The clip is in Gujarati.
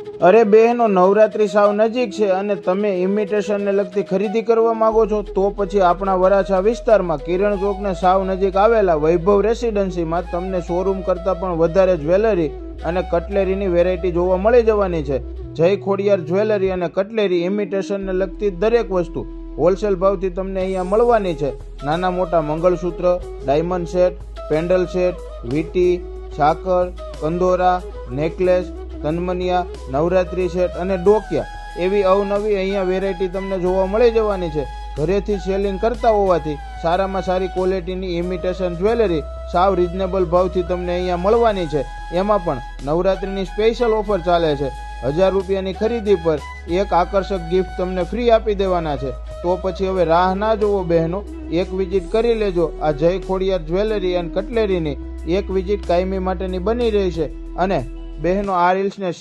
અરે બહેનો, નવરાત્રી સાવ નજીક છે અને તમે ઇમિટેશનને લગતી ખરીદી કરવા માંગો છો તો પછી આપણા વરાછા વિસ્તારમાં કિરણ ચોકને સાવ નજીક આવેલા વૈભવ રેસિડેન્સીમાં તમને શોરૂમ કરતાં પણ વધારે જ્વેલરી અને કટલેરીની વેરાયટી જોવા મળી જવાની છે. જય ખોડિયાર જ્વેલરી અને કટલેરી ઇમિટેશનને લગતી દરેક વસ્તુ હોલસેલ ભાવથી તમને અહીંયા મળવાની છે. નાના મોટા મંગળસૂત્ર, ડાયમંડ સેટ, પેન્ડલ સેટ, વીટી, સાકર, કંદોરા, નેકલેસ, તનમનિયા, નવરાત્રી સેટ અને ડોકિયા એવી અવનવી અહીંયા વેરાયટી તમને જોવા મળી જવાની છે. ઘરેથી સેલિંગ કરતા હોવાથી સારામાં સારી ક્વોલિટીની ઇમિટેશન જ્વેલરી સાવ રિઝનેબલ ભાવથી તમને અહીંયા મળવાની છે. એમાં પણ નવરાત્રીની સ્પેશિયલ ઓફર ચાલે છે. 1000 રૂપિયાની ખરીદી પર એક આકર્ષક ગિફ્ટ તમને ફ્રી આપી દેવાના છે. તો પછી હવે રાહ ના જોવો બહેનો, એક વિઝિટ કરી લેજો. આ જય ખોડિયાર જ્વેલરી એન્ડ કટલેરીની એક વિઝિટ કાયમી માટેની બની રહી છે. અને બહેનો, આ રીલ્સને